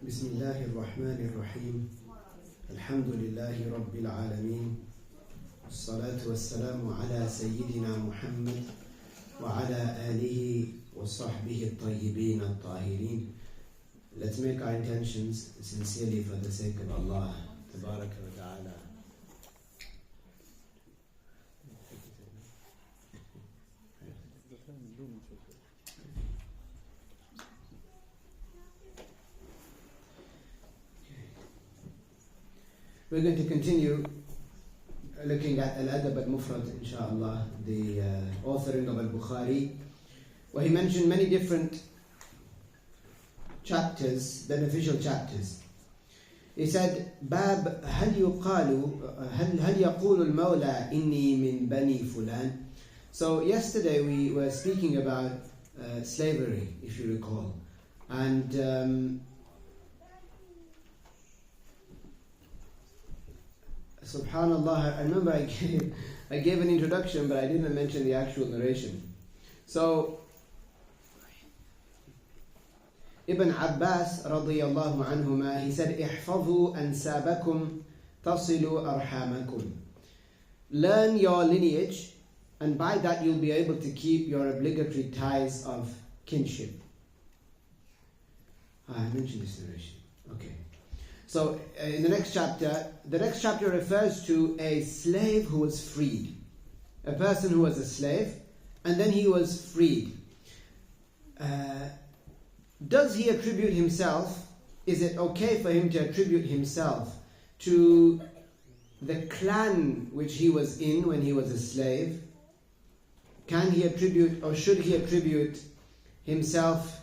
بسم الله الرحمن الرحيم الحمد لله رب العالمين والصلاة والسلام على سيدنا محمد وعلى آله وصحبه الطيبين الطاهرين. Let's make our intentions sincerely for the sake of Allah تبارك وتعالى. We're going to continue looking at al-Adab al-Mufrad, inshallah, the authoring of al-Bukhari, where he mentioned many different chapters, beneficial chapters. He said, "Bab هل يقول المولى إني من بني فلان." So yesterday we were speaking about slavery, if you recall, and Subhanallah, I remember I gave an introduction, but I didn't mention the actual narration. So Ibn Abbas radiyallahu anhuma, he said, "Ihfadhu ansabakum tasilu arhamakum." Learn your lineage, and by that you'll be able to keep your obligatory ties of kinship. I mentioned this narration. Okay. So in the next chapter refers to a slave who was freed. A person who was a slave, and then he was freed. Does he attribute himself? Is it okay for him to attribute himself to the clan which he was in when he was a slave? Can he attribute, or should he attribute himself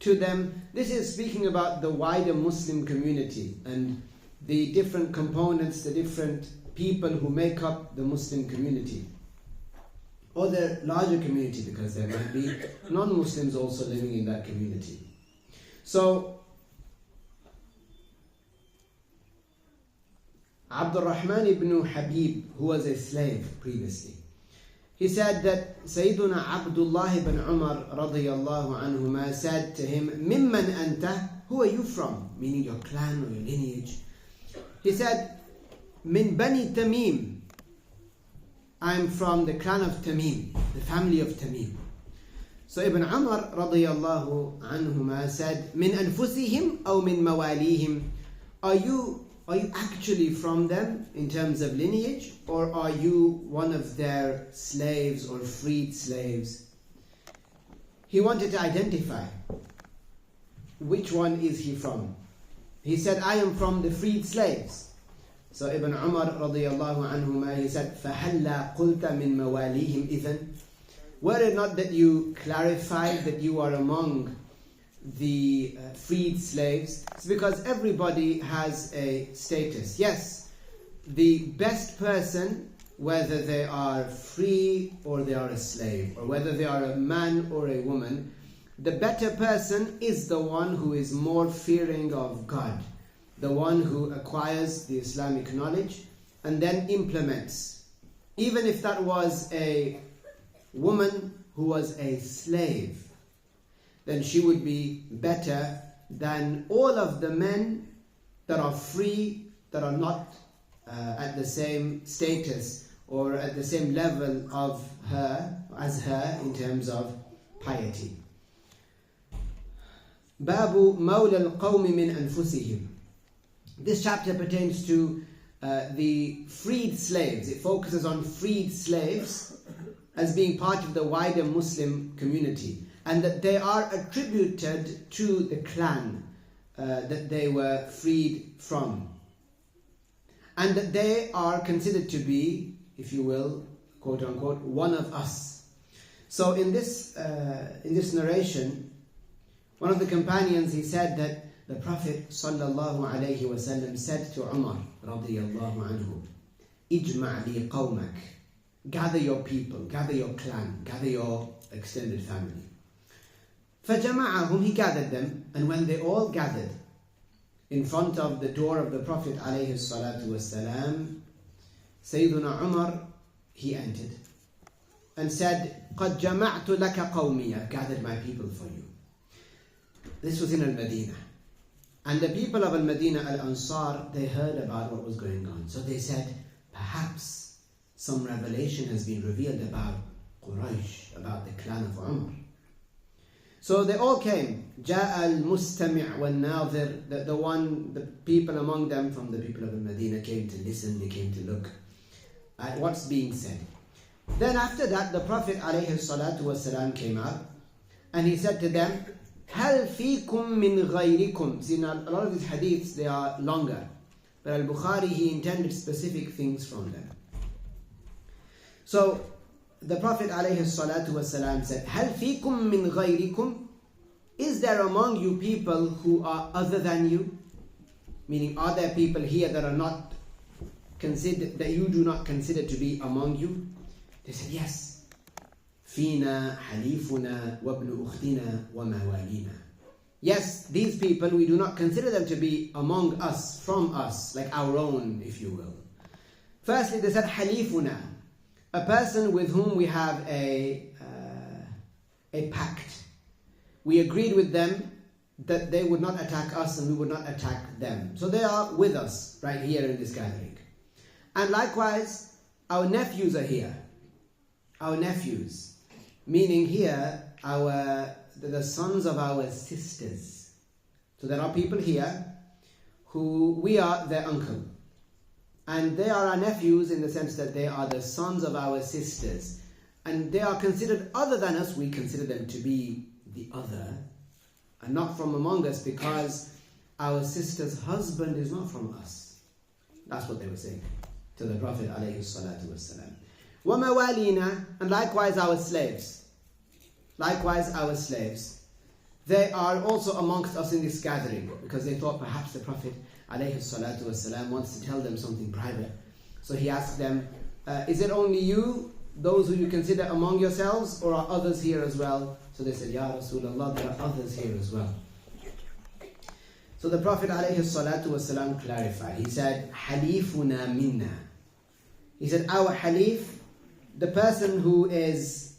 to them? This is speaking about the wider Muslim community and the different components, the different people who make up the Muslim community, or the larger community, because there might be non-Muslims also living in that community. So Abdul Rahman ibn Habib, who was a slave previously, he said that Sayyiduna Abdullah ibn Umar radiyallahu anhuma said to him, "Mimman anta?" Who are you from? Meaning your clan or your lineage. He said, "Min Bani Tamim." I'm from the clan of Tamim, the family of Tamim. So Ibn Umar radiyallahu anhuma said, "Min anfusihim aw min mawalihim?" Are you actually from them in terms of lineage, or are you one of their slaves or freed slaves? He wanted to identify which one is he from. He said, "I am from the freed slaves." So Ibn Umar radiyallahu anhuma, he said, فَهَلَّا قُلْتَ مِن مَوَالِيهِمْ إِذَنْ. Were it not that you clarified that you are among the freed slaves? It's because everybody has a status. Yes, the best person, whether they are free or they are a slave, or whether they are a man or a woman, the better person is the one who is more fearing of God, the one who acquires the Islamic knowledge and then implements. Even if that was a woman who was a slave, then she would be better than all of the men that are free, that are not at the same status or at the same level of her as her in terms of piety. Babu mawla al-qawmi min anfusihim. This chapter pertains to the freed slaves. It focuses on freed slaves as being part of the wider Muslim community, and that they are attributed to the clan that they were freed from, and that they are considered to be, if you will, quote unquote, one of us. So in this narration, one of the companions, he said that the Prophet sallallahu alayhi wasallam said to Umar radiyallahu anhu, "Ijma' li qawmak." Gather your people, gather your clan, gather your extended family. فَجَمَعَهُمْ, he gathered them, and when they all gathered in front of the door of the Prophet alayhi salatu wasalam, Sayyiduna Umar, he entered and said, قَدْ جَمَعْتُ لَكَ قَوْمِي, I've gathered my people for you. This was in al-Madinah. And the people of al-Madinah al-Ansar, they heard about what was going on. So they said, perhaps some revelation has been revealed about Quraysh, about the clan of Umar. So they all came. جاء المستمع والناظر, the people among them from the people of al-Madinah came to listen, they came to look at what's being said. Then after that, the Prophet ﷺ came out and he said to them, هل فيكم من غيركم. See, now a lot of these hadiths, they are longer. But al-Bukhari, he intended specific things from them. So the Prophet ﷺ said, هل فيكم من غيركم. Is there among you people who are other than you? Meaning, are there people here that are not considered, that you do not consider to be among you? They said, yes. فينا حليفنا وابن أختنا وموالينا. Yes, these people, we do not consider them to be among us, from us, like our own, if you will. Firstly, they said حليفنا, a person with whom we have a pact. We agreed with them that they would not attack us and we would not attack them. So they are with us right here in this gathering. And likewise, our nephews are here. Our nephews. Meaning here, the sons of our sisters. So there are people here who we are their uncle. And they are our nephews in the sense that they are the sons of our sisters. And they are considered other than us. We consider them to be the other. And not from among us because our sister's husband is not from us. That's what they were saying to the Prophet ﷺ. وَمَوَالِينَا, and likewise our slaves. Likewise our slaves. They are also amongst us in this gathering because they thought perhaps the Prophet ﷺ wants to tell them something private. So he asked them, is it only you, those who you consider among yourselves, or are others here as well? So they said, Ya Rasulullah, there are others here as well. So the Prophet ﷺ clarified. He said, حَلِيفُنَا minna. He said, our halif, the person who has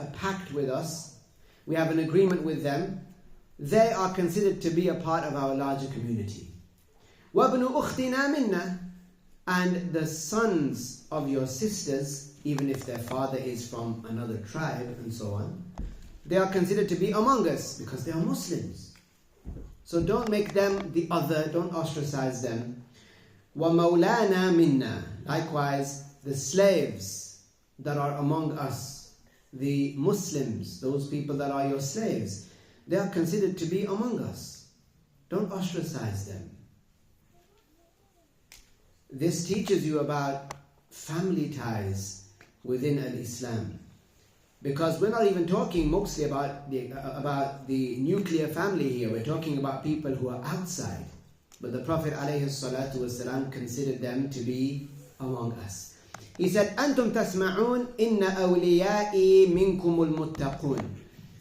a pact with us, we have an agreement with them, they are considered to be a part of our larger community. وَابْنُ أُخْتِنَا minna. And the sons of your sisters, even if their father is from another tribe and so on, they are considered to be among us because they are Muslims. So don't make them the other, don't ostracize them. وَمَوْلَانَا minna. Likewise, the slaves that are among us, the Muslims, those people that are your slaves, they are considered to be among us. Don't ostracize them. This teaches you about family ties within al-Islam. Because we're not even talking mostly about the nuclear family here. We're talking about people who are outside. But the Prophet ﷺ considered them to be among us. He said, أَنْتُمْ تَسْمَعُونَ إِنَّ أَوْلِيَائِي مِنْكُمُ الْمُتَّقُونَ.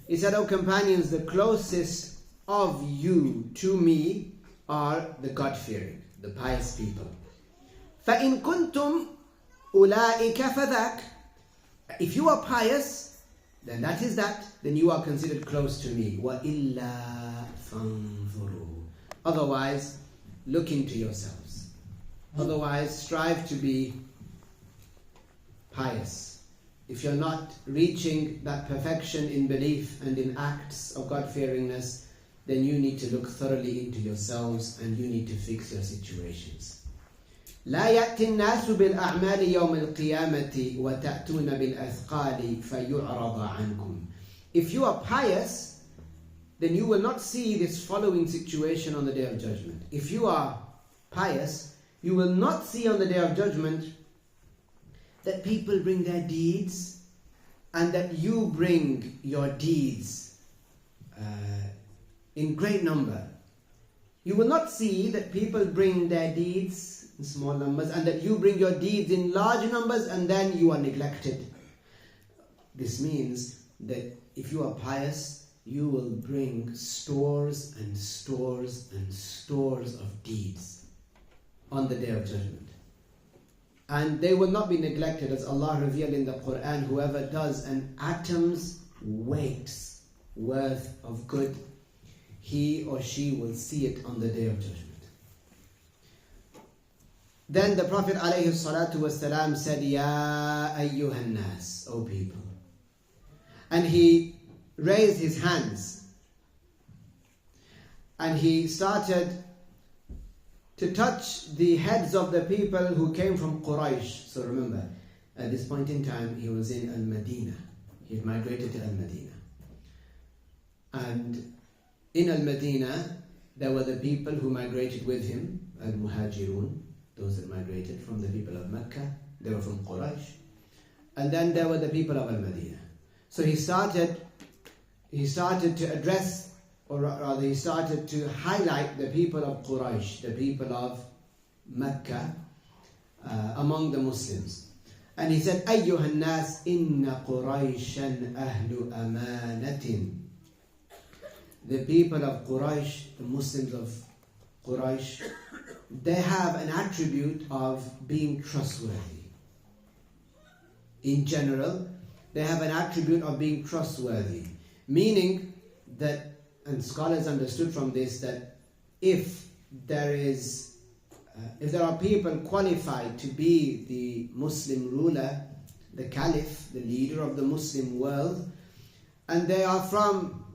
He said, O companions, the closest of you to me are the God-fearing, the pious people. فَإِن كُنْتُمْ أُولَٰئِكَ فَذَاكَ. If you are pious, then that is that. Then you are considered close to me. وَإِلَّا فَانْظُرُوا. Otherwise, look into yourselves. Otherwise, strive to be pious. If you're not reaching that perfection in belief and in acts of God-fearingness, then you need to look thoroughly into yourselves and you need to fix your situations. لا يأتي الناس بالأعمال يوم القيامة وتأتون بالأثقال فيعرض عنكم. If you are pious, then you will not see this following situation on the Day of Judgment. If you are pious, you will not see on the Day of Judgment that people bring their deeds and that you bring your deeds in great number. You will not see that people bring their deeds in small numbers and that you bring your deeds in large numbers and then you are neglected. This means that if you are pious, you will bring stores and stores and stores of deeds on the Day of Judgment. And they will not be neglected, as Allah revealed in the Quran, whoever does an atom's weight worth of good, he or she will see it on the Day of Judgment. Then the Prophet ﷺ said, Ya ayyuhan nas, O people. And he raised his hands and he started to touch the heads of the people who came from Quraysh. So remember, at this point in time, he was in Al-Madinah. He had migrated to Al-Madinah. And in Al-Madinah, there were the people who migrated with him, al-Muhajirun, those that migrated from the people of Mecca. They were from Quraysh. And then there were the people of Al-Madinah. So he started to address, or rather he started to highlight the people of Quraysh, the people of Mecca, among the Muslims. And he said, أَيُّهَا النَّاسِ إِنَّ قُرَيْشًا أَهْلُ أَمَانَةٍ. The people of Quraysh, the Muslims of Quraysh, they have an attribute of being trustworthy. In general, they have an attribute of being trustworthy. Meaning that, and scholars understood from this, that if there are people qualified to be the Muslim ruler, the Caliph, the leader of the Muslim world, and they are from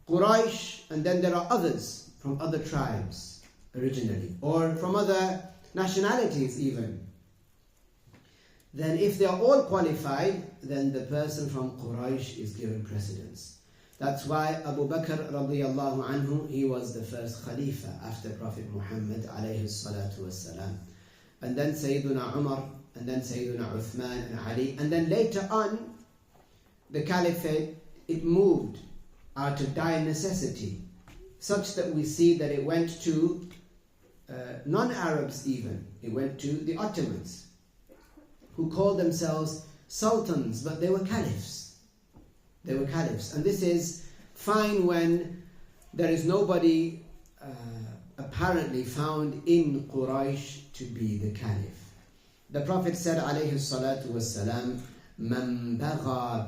Quraysh, and then there are others from other tribes originally, or from other nationalities even, then if they are all qualified, then the person from Quraysh is given precedence. That's why Abu Bakr radiallahu anhu, he was the first Khalifa after Prophet Muhammad alayhi salatu wasalam. And then Sayyiduna Umar, and then Sayyiduna Uthman and Ali. And then later on, the Caliphate, it moved out of dire necessity, such that we see that it went to non-Arabs even. It went to the Ottomans, who called themselves sultans, but they were caliphs. They were caliphs. And this is fine when there is nobody apparently found in Quraysh to be the caliph. The Prophet said, alayhi salatu wassalam, من بغى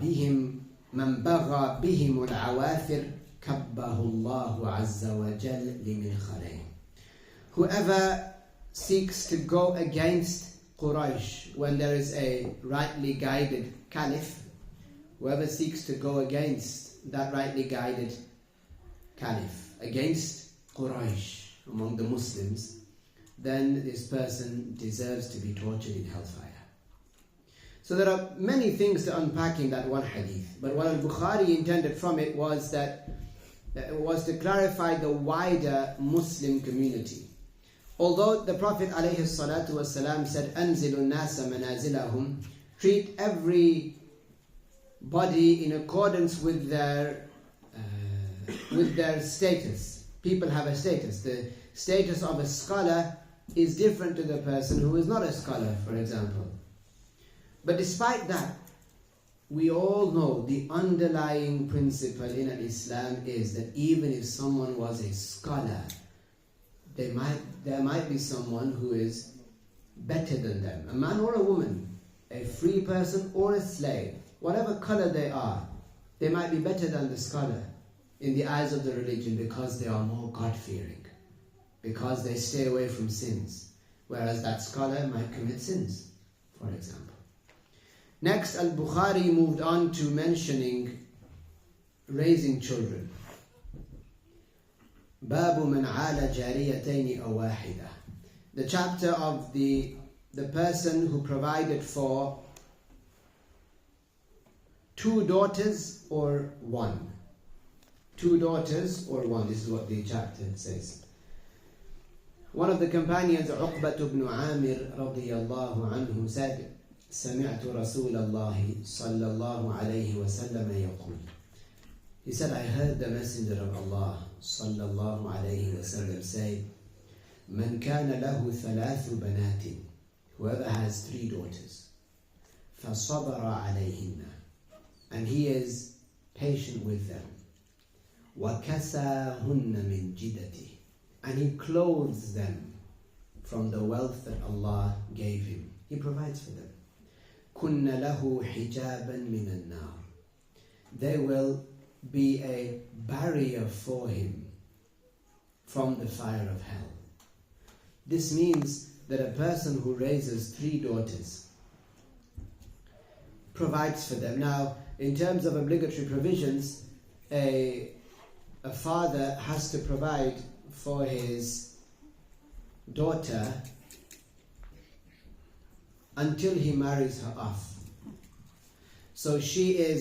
بهم العواثر كبه الله عز وجل لمنخرين. Whoever seeks to go against Quraysh when there is a rightly guided caliph, whoever seeks to go against that rightly guided caliph, against Quraysh among the Muslims, then this person deserves to be tortured in hellfire. So there are many things to unpack in that one hadith, but what al-Bukhari intended from it was to clarify the wider Muslim community. Although the Prophet ﷺ said, أَنزِلُ النَّاسَ مَنَازِلَهُم, treat every body in accordance with their status. People have a status. The status of a scholar is different to the person who is not a scholar, for example. But despite that, we all know the underlying principle in Islam is that even if someone was a scholar, there might be someone who is better than them, a man or a woman, a free person or a slave, whatever color they are, they might be better than the scholar in the eyes of the religion because they are more God-fearing, because they stay away from sins, whereas that scholar might commit sins, for example. Next, al-Bukhari moved on to mentioning raising children. باب من عال جاريتين أو واحدة. The chapter of the person who provided for 2 daughters or 1. 2 daughters or 1. This is what the chapter says. One of the companions, عقبة بن عامر رضي الله عنه, said, سمعت رسول الله صلى الله عليه وسلم يقول. He said, I heard the Messenger of Allah صلى الله عليه وسلم say, من كان له 3 بنات, whoever has 3 daughters, فصبر عليهن, and he is patient with them, وكساهن من جدته, and he clothes them from the wealth that Allah gave him. He provides for them. كن له حجابا من النار. They will be a barrier for him from the fire of hell. This means that a person who raises 3 daughters provides for them. Now, in terms of obligatory provisions, a father has to provide for his daughter until he marries her off. So he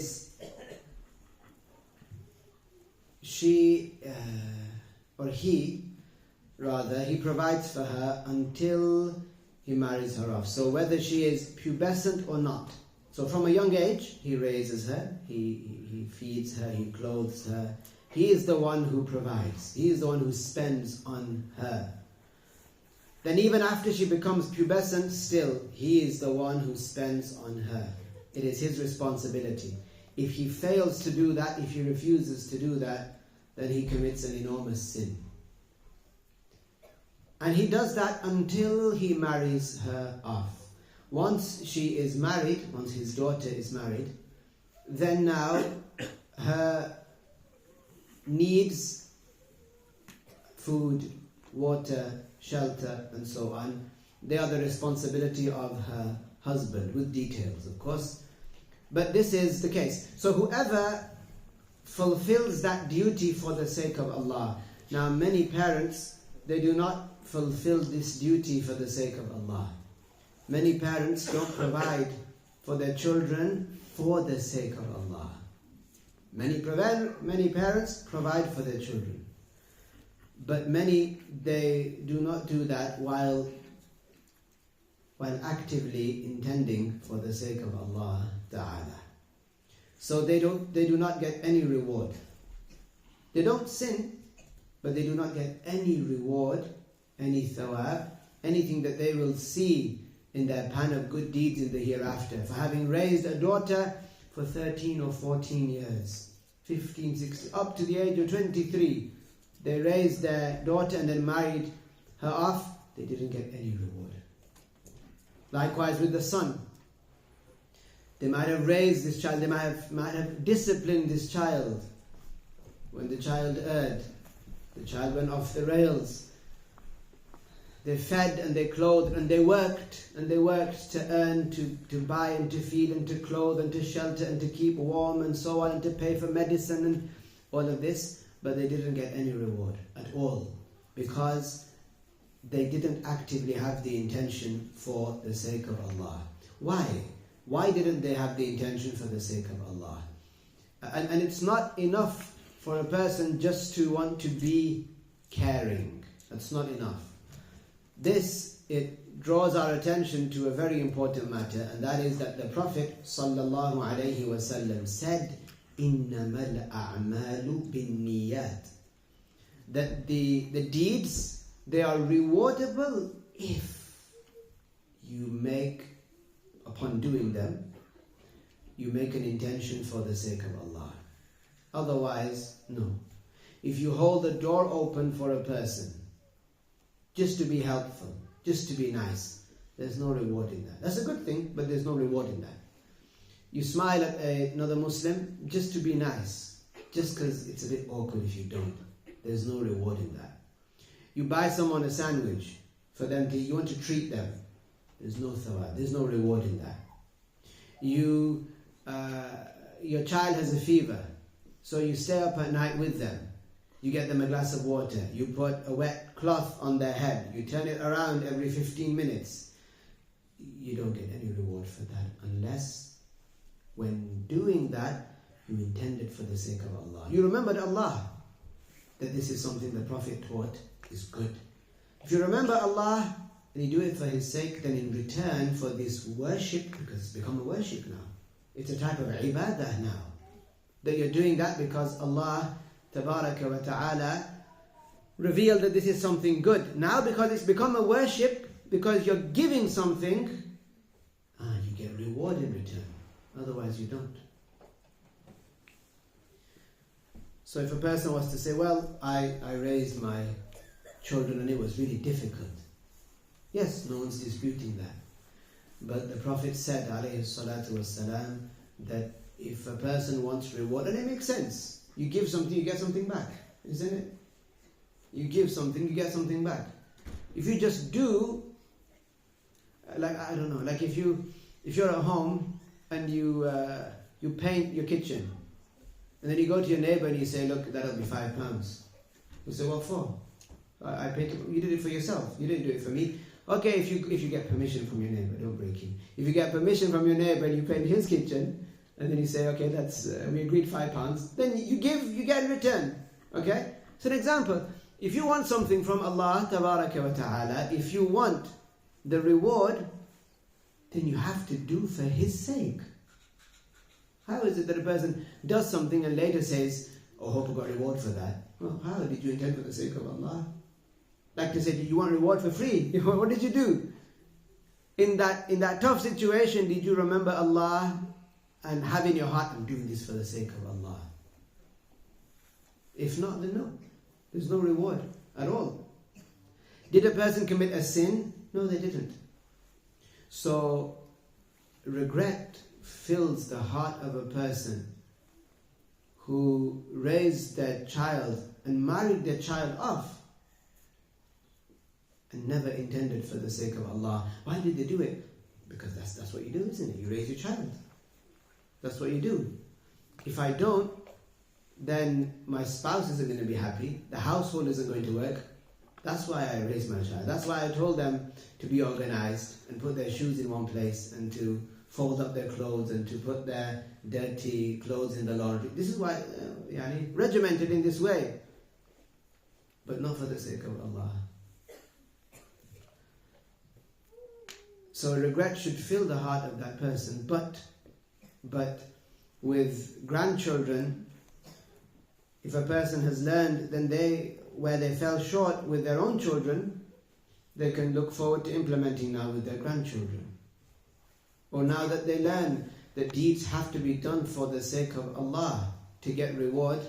provides for her until he marries her off. So whether she is pubescent or not. So from a young age, he raises her, he feeds her, he clothes her. He is the one who provides. He is the one who spends on her. Then even after she becomes pubescent, still, he is the one who spends on her. It is his responsibility. If he fails to do that, if he refuses to do that, then he commits an enormous sin. And he does that until he marries her off. Once she is married, once his daughter is married, then now her needs, food, water, shelter, and so on, they are the responsibility of her husband, with details, of course. But this is the case. So whoever fulfills that duty for the sake of Allah. Now, many parents, they do not fulfill this duty for the sake of Allah. Many parents don't provide for their children for the sake of Allah. Many parents provide for their children. But many, they do not do that while actively intending for the sake of Allah Ta'ala. So they do not get any reward. They don't sin, but they do not get any reward, any thawab, anything that they will see in their pan of good deeds in the hereafter, for having raised a daughter for 13 or 14 years, 15, 16, up to the age of 23. They raised their daughter and then married her off. They didn't get any reward. Likewise with the son. They might have raised this child, they might have disciplined this child. When the child erred, the child went off the rails. They fed and they clothed and they worked to earn, to buy and to feed and to clothe and to shelter and to keep warm and so on, and to pay for medicine and all of this, but they didn't get any reward at all, because they didn't actively have the intention for the sake of Allah. Why? Why didn't they have the intention for the sake of Allah? And it's not enough for a person just to want to be caring. That's not enough. It draws our attention to a very important matter, and that is that the Prophet sallallahu alaihi wasallam said, إِنَّمَا الْأَعْمَالُ بِالنِّيَّاتِ, that the deeds, they are rewardable if you make, upon doing them, you make an intention for the sake of Allah. Otherwise, no. If you hold the door open for a person, just to be helpful, just to be nice, there's no reward in that. That's a good thing, but there's no reward in that. You smile at another Muslim just to be nice, just because it's a bit awkward if you don't. There's no reward in that. You buy someone a sandwich for them to, you want to treat them. There's no thawab, there's no reward in that. Your child has a fever, so you stay up at night with them. You get them a glass of water, you put a wet cloth on their head, you turn it around every 15 minutes. You don't get any reward for that, unless when doing that, you intend it for the sake of Allah. You remembered Allah, that this is something the Prophet taught is good. If you remember Allah and you do it for His sake, then in return for this worship, because it's become a worship now, it's a type of ibadah now, that you're doing that because Allah Tabaraka wa Ta'ala revealed that this is something good. Now because it's become a worship, because you're giving something, you get reward in return. Otherwise you don't. So if a person was to say, well, I raised my children and it was really difficult. Yes, no one's disputing that. But the Prophet said, alayhi salatu wassalam, that if a person wants reward, and it makes sense. You give something, you get something back, isn't it? You give something, you get something back. If you just do, like, I don't know, like if you're at home and you paint your kitchen, and then you go to your neighbor and you say, look, that'll be £5. You say, what for? I painted. You did it for yourself. You didn't do it for me. Okay, if you get permission from your neighbor, don't break him. If you get permission from your neighbor and you paint his kitchen, and then you say, okay, that's we agreed £5, then you give, you get in return. Okay? So an example, if you want something from Allah Tabaraka wa Ta'ala, if you want the reward, then you have to do for His sake. How is it that a person does something and later says, oh, hope I got reward for that? Well, how did you intend for the sake of Allah? Like to say, did you want reward for free? What did you do? In that tough situation, did you remember Allah and have in your heart, I'm doing this for the sake of Allah? If not, then no. There's no reward at all. Did a person commit a sin? No, they didn't. So, regret fills the heart of a person who raised their child and married their child off and never intended for the sake of Allah. Why did they do it? Because that's what you do, isn't it? You raise your child. That's what you do. If I don't, then my spouse isn't going to be happy. The household isn't going to work. That's why I raised my child. That's why I told them to be organized and put their shoes in one place and to fold up their clothes and to put their dirty clothes in the laundry. This is why, regimented in this way. But not for the sake of Allah. So regret should fill the heart of that person. But with grandchildren, if a person has learned, then where they fell short with their own children, they can look forward to implementing now with their grandchildren. Or now that they learn that deeds have to be done for the sake of Allah to get reward,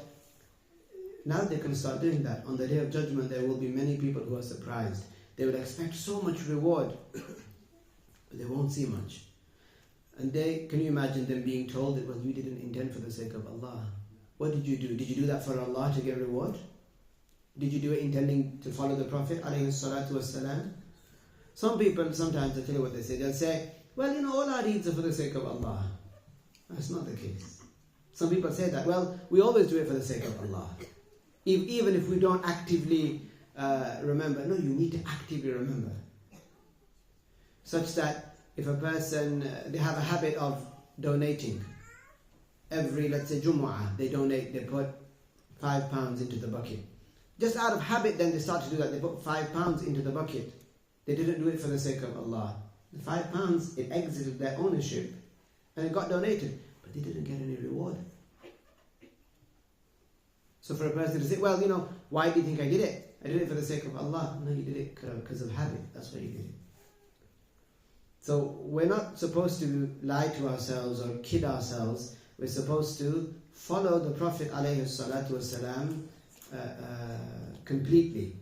now they can start doing that. On the Day of Judgment, there will be many people who are surprised. They will expect so much reward, but they won't see much. And can you imagine them being told that, well, you didn't intend for the sake of Allah. What did you do? Did you do that for Allah to get reward? Did you do it intending to follow the Prophet alayhi salatu wasalam? Some people, sometimes, I'll tell you what they say. They'll say, well, all our deeds are for the sake of Allah. That's not the case. Some people say that, well, we always do it for the sake of Allah. Even if we don't actively remember. No, you need to actively remember. Such that if a person, they have a habit of donating. Every, let's say, Jumu'ah, they donate, they put £5 into the bucket. Just out of habit, then they start to do that. They put £5 into the bucket. They didn't do it for the sake of Allah. The £5, it exited their ownership and it got donated, but they didn't get any reward. So for a person to say, well, why do you think I did it? I did it for the sake of Allah. No, you did it because of habit. That's why you did it. So we're not supposed to lie to ourselves or kid ourselves. We're supposed to follow the Prophet ﷺ completely.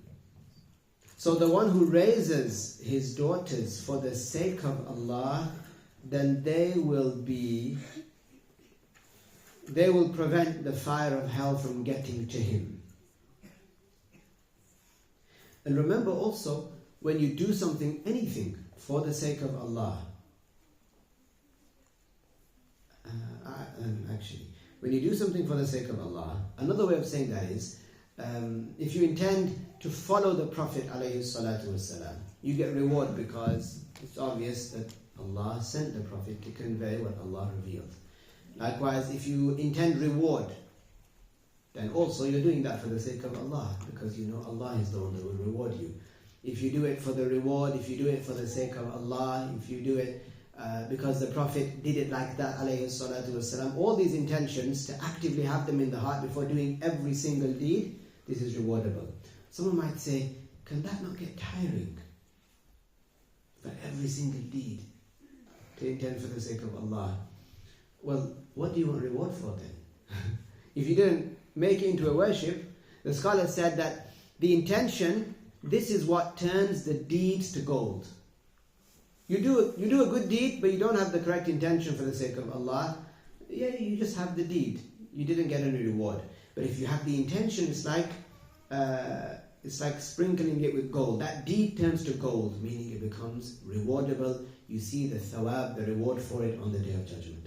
So the one who raises his daughters for the sake of Allah, then they will prevent the fire of hell from getting to him. And remember also, when you do something, anything, for the sake of Allah, actually, when you do something for the sake of Allah, another way of saying that is, if you intend to follow the Prophet ﷺ, you get reward because it's obvious that Allah sent the Prophet to convey what Allah revealed. Likewise, if you intend reward, then also you're doing that for the sake of Allah, because Allah is the one that will reward you. If you do it for the reward, if you do it for the sake of Allah, if you do it because the Prophet did it like that, alayhi salatu wasalam, all these intentions, to actively have them in the heart before doing every single deed, this is rewardable. Someone might say, can that not get tiring? For every single deed, to intend for the sake of Allah. Well, what do you want reward for then? If you didn't make it into a worship, the scholar said that the intention, this is what turns the deeds to gold. You do a good deed, but you don't have the correct intention for the sake of Allah. Yeah, you just have the deed. You didn't get any reward. But if you have the intention, it's like sprinkling it with gold. That deed turns to gold, meaning it becomes rewardable. You see the thawab, the reward for it on the Day of Judgment.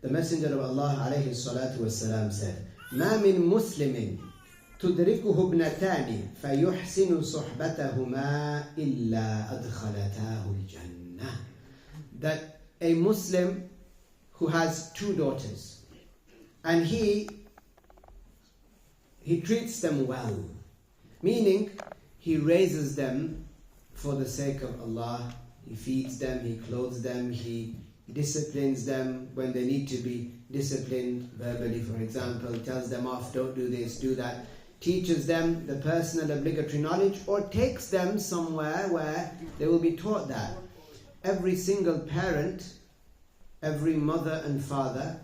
The Messenger of Allah alayhi salatu wasalam said, مَا مِن مُسْلِمٍ تُدْرِكُهُ ابْنَتَانِ فَيُحْسِنُ صُحْبَتَهُمَا إِلَّا أَدْخَلَتَاهُ الْجَنَّةِ. That a Muslim who has two daughters, and he treats them well, meaning he raises them for the sake of Allah, he feeds them, he clothes them, he disciplines them when they need to be disciplined verbally, for example, tells them off, don't do this, do that, teaches them the personal obligatory knowledge, or takes them somewhere where they will be taught that. Every single parent, every mother and father,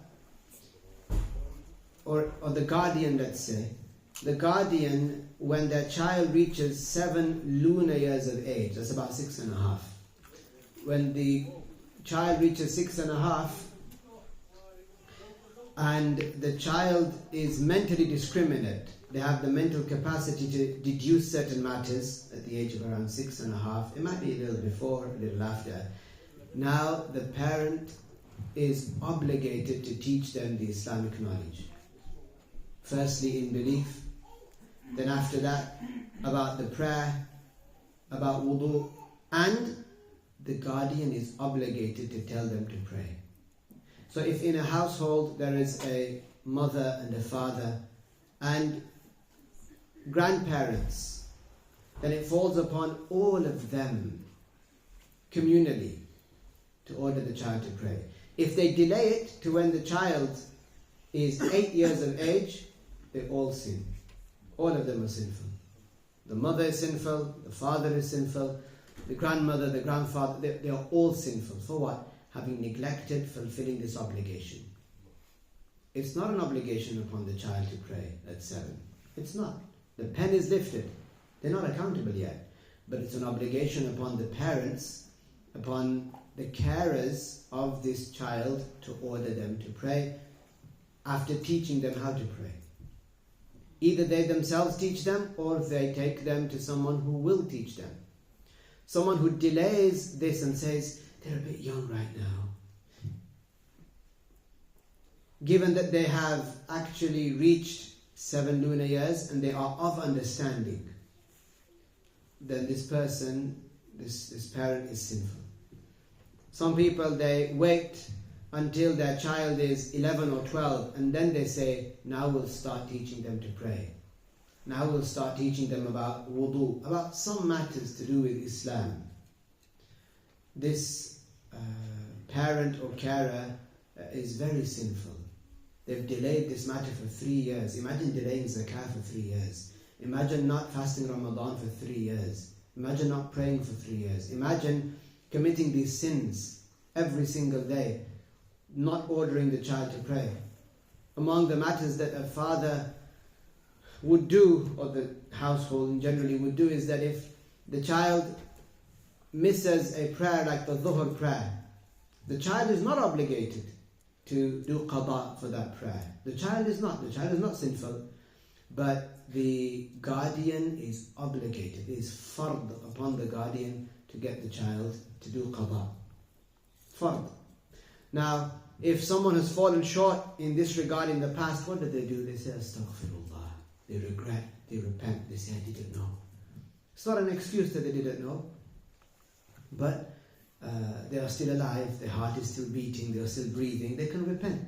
or the guardian, let's say, the guardian, when their child reaches 7 lunar years of age, that's about 6.5, when the child reaches 6.5 and the child is mentally discriminate, they have the mental capacity to deduce certain matters at the age of around 6.5, it might be a little before, a little after. Now the parent is obligated to teach them the Islamic knowledge. Firstly in belief, then after that about the prayer, about wudu, and the guardian is obligated to tell them to pray. So if in a household there is a mother and a father and grandparents, then it falls upon all of them communally to order the child to pray. If they delay it to when the child is 8 years of age, they all sin. All of them are sinful. The mother is sinful, the father is sinful, the grandmother, the grandfather, they are all sinful. For what? Having neglected fulfilling this obligation. It's not an obligation upon the child to pray at 7. It's not. The pen is lifted. They're not accountable yet. But it's an obligation upon the parents, upon the carers of this child to order them to pray after teaching them how to pray. Either they themselves teach them or they take them to someone who will teach them. Someone who delays this and says, they're a bit young right now. Given that they have actually reached 7 lunar years and they are of understanding, then this person, this parent is sinful. Some people, they wait until their child is 11 or 12 and then they say, now we'll start teaching them to pray. Now we'll start teaching them about wudu, about some matters to do with Islam. This parent or carer is very sinful. They've delayed this matter for 3 years. Imagine delaying zakah for 3 years. Imagine not fasting Ramadan for 3 years. Imagine not praying for 3 years. Imagine committing these sins every single day, not ordering the child to pray. Among the matters that a father would do, or the household generally would do, is that if the child misses a prayer like the dhuhr prayer, the child is not obligated to do qada for that prayer. The child is not sinful, but the guardian is obligated. It is fard upon the guardian to get the child to do qada. Fard. Now, if someone has fallen short in this regard in the past, what do? They say, astaghfirullah. They regret, they repent, they say, I didn't know. It's not an excuse that they didn't know, but they are still alive, their heart is still beating, they are still breathing, they can repent.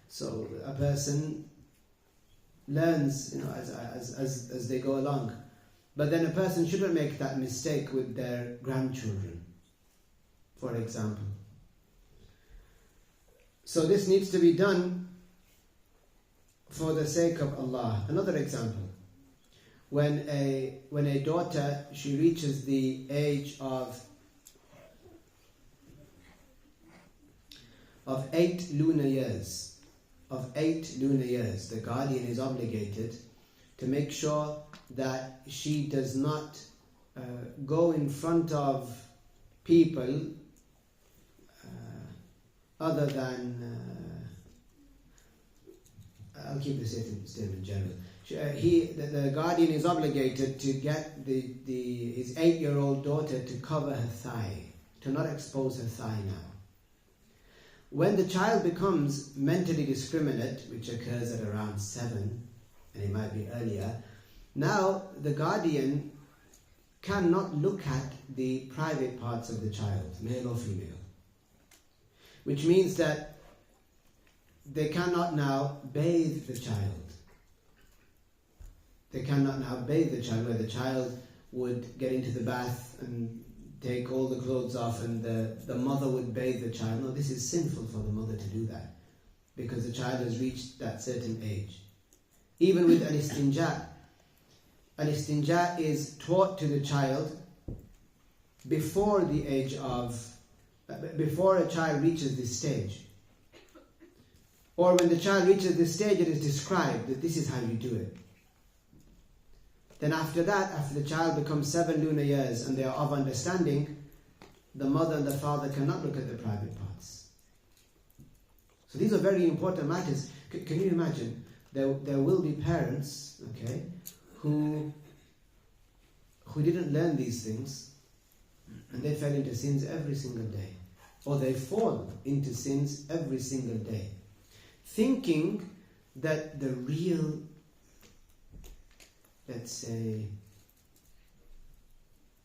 So a person learns, as they go along. But then a person shouldn't make that mistake with their grandchildren, for example. So this needs to be done for the sake of Allah. Another example, when a daughter, she reaches the age of 8 lunar years, the guardian is obligated to make sure that she does not go in front of people other than I'll keep the statement general. The guardian is obligated to get his 8-year-old daughter to cover her thigh, to not expose her thigh now. When the child becomes mentally discriminate, which occurs at around 7, and it might be earlier, now the guardian cannot look at the private parts of the child, male or female. Which means that they cannot now bathe the child. They cannot now bathe the child, where the child would get into the bath and take all the clothes off and the mother would bathe the child. No, this is sinful for the mother to do that, because the child has reached that certain age. Even with al-istinja, al-istinja is taught to the child before a child reaches this stage. Or when the child reaches this stage, it is described that this is how you do it. Then after that, after the child becomes 7 lunar years and they are of understanding, the mother and the father cannot look at the private parts. So these are very important matters. Can you imagine? There will be parents, okay, who didn't learn these things, and they fell into sins every single day. Or they fall into sins every single day, thinking that the real, let's say,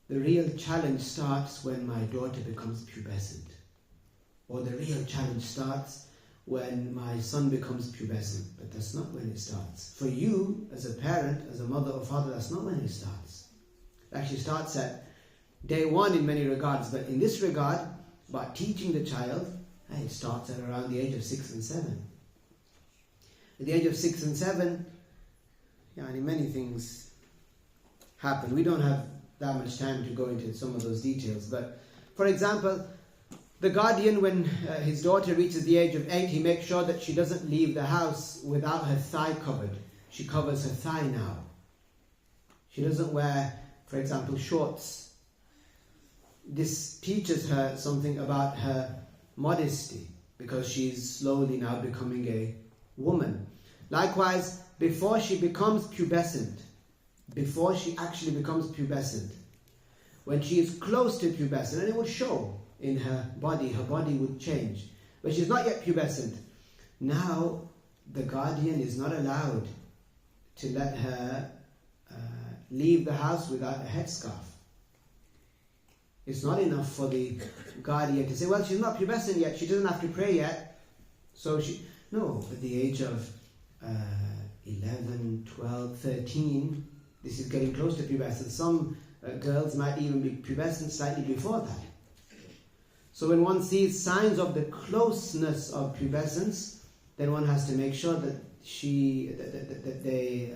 the real challenge starts when my daughter becomes pubescent. Or the real challenge starts when my son becomes pubescent. But that's not when it starts. For you, as a parent, as a mother or father, that's not when it starts. It actually starts at day 1 in many regards. But in this regard, about teaching the child, it starts at around the age of 6 and 7. At the age of 6 and 7, many things happen. We don't have that much time to go into some of those details. But, for example, the guardian, when his daughter reaches the age of 8, he makes sure that she doesn't leave the house without her thigh covered. She covers her thigh now. She doesn't wear, for example, shorts. This teaches her something about her modesty, because she's slowly now becoming a woman. Likewise, before she becomes pubescent, before she actually becomes pubescent, when she is close to pubescent, and it will show in her body would change. But she's not yet pubescent. Now, the guardian is not allowed to let her leave the house without a headscarf. It's not enough for the guardian to say, well, she's not pubescent yet, she doesn't have to pray yet. So no, at the age of 11, 12, 13, this is getting close to pubescence. Some girls might even be pubescent slightly before that. So when one sees signs of the closeness of pubescence, then one has to make sure that they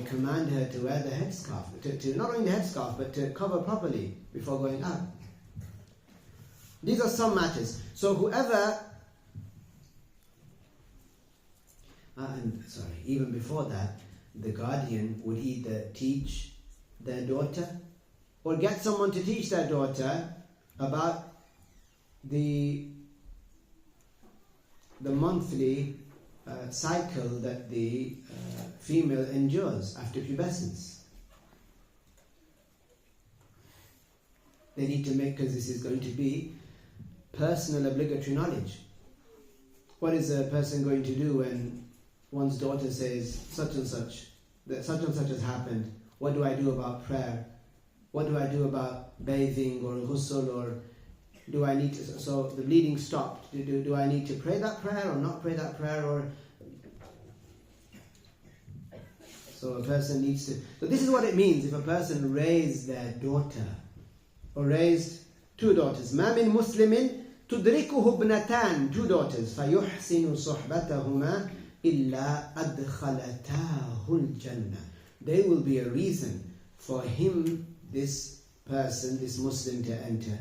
command her to wear the headscarf, to not only the headscarf, but to cover properly before going out. These are some matters. So whoever, even before that, the guardian would either teach their daughter or get someone to teach their daughter about the monthly cycle that the female endures after pubescence. They need to make, because this is going to be personal obligatory knowledge. What is a person going to do when one's daughter says such and such, that such and such has happened? What do I do about prayer? What do I do about bathing or ghusl, or do I need to, so the bleeding stopped, do I need to pray that prayer or not pray that prayer? Or so a person needs to, so this is what it means if a person raised their daughter or raised 2 daughters. ما من مسلم تدركه ابنتان, 2 daughters, فيحسن صحبتهما إلا أدخلتاه الجنة. They will be a reason for him, this person, this Muslim, to enter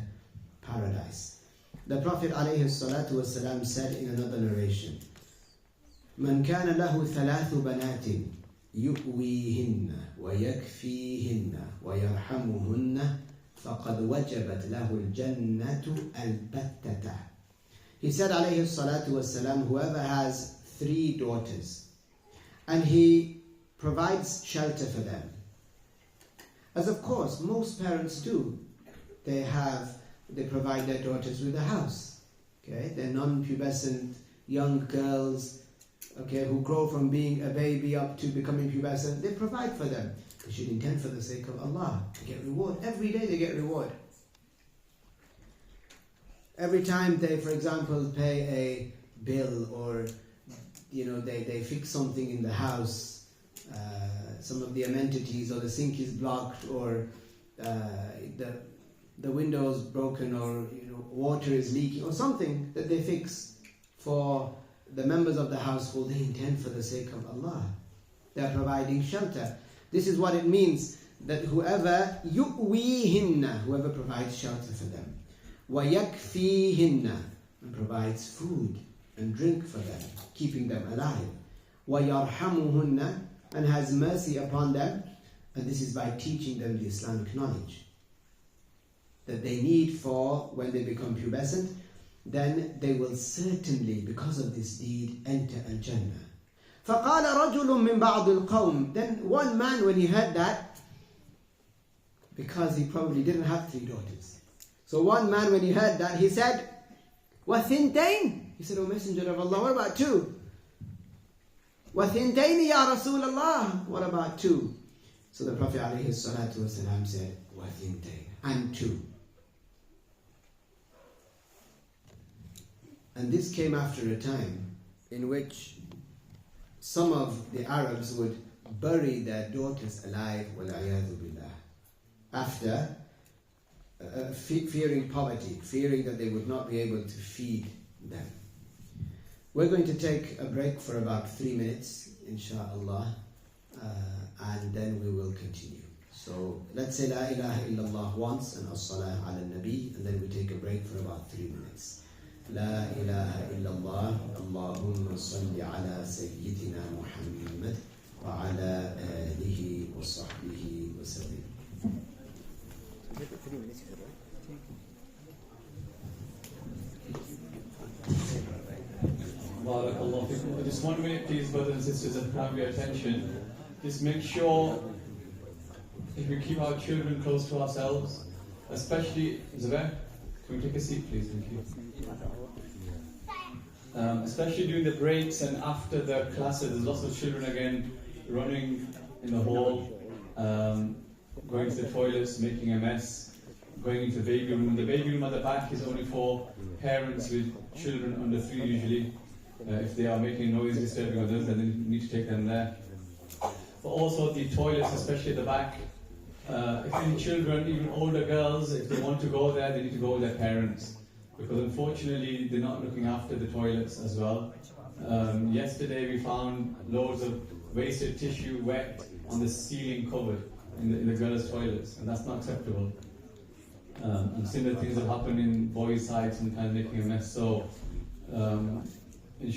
paradise. The Prophet ﷺ said in another narration, من كان له 3 بنات يؤويهن ويكفيهن ويرحمهن فقد وجبت له الجنة البتة. He said ﷺ, whoever has 3 daughters, and he provides shelter for them. As of course most parents do. They provide their daughters with a house. Okay, they're non-pubescent young girls, okay, who grow from being a baby up to becoming pubescent. They provide for them. They should intend for the sake of Allah. They get reward. Every day they get reward. Every time they, for example, pay a bill, or they fix something in the house, some of the amenities, or the sink is blocked, or the window is broken, or water is leaking, or something that they fix for the members of the household, they intend for the sake of Allah. They are providing shelter. This is what it means, that whoever yu'wihinna, whoever provides shelter for them, wa yakfihinna, and provides food and drink for them, keeping them alive, wa yarhamuhunna, and has mercy upon them, and this is by teaching them the Islamic knowledge that they need for when they become pubescent, then they will certainly, because of this deed, enter al-Jannah. فَقَالَ رَجُلٌ مِّن بَعْضِ الْقَوْمِ. Then one man, when he heard that, because he probably didn't have 3 daughters, so one man, when he heard that, he said, وَثِنْتَيْنِ. He said, O Messenger of Allah, what about 2? وَثِنْتَيْنِ يَا رَسُولَ اللَّهِ. What about 2? So the Prophet ﷺ said, وَثِنْتَيْنِ, and 2. And this came after a time in which some of the Arabs would bury their daughters alive, وَالْعِيَاذُ بِاللَّهِ, after fearing poverty, fearing that they would not be able to feed them. We're going to take a break for about 3 minutes, insha'Allah, and then we will continue. So let's say La ilaha illallah once and as-salah ala nabi, and then we take a break for about 3 minutes. لا إله إلا الله اللهم صل على سيدنا محمد وعلى آله وصحبه وسلم. Barakallahu fikum. Just 1 minute, please, brothers and sisters, and have your attention. Just make sure if we keep our children close to ourselves, especially Zubair, can we take a seat, please? Thank you. Especially during the breaks and after the classes, there's lots of children again running in the hall, going to the toilets, making a mess, going into the baby room. The baby room at the back is only for parents with children under 3 usually. If they are making noise, disturbing others, then you need to take them there. But also the toilets, especially at the back. If any children, even older girls, if they want to go there, they need to go with their parents. Because unfortunately, they're not looking after the toilets as well. Yesterday we found loads of wasted tissue wet on the ceiling cupboard in the girls' toilets, and that's not acceptable. And similar things have happened in boys' sides, sometimes making a mess. So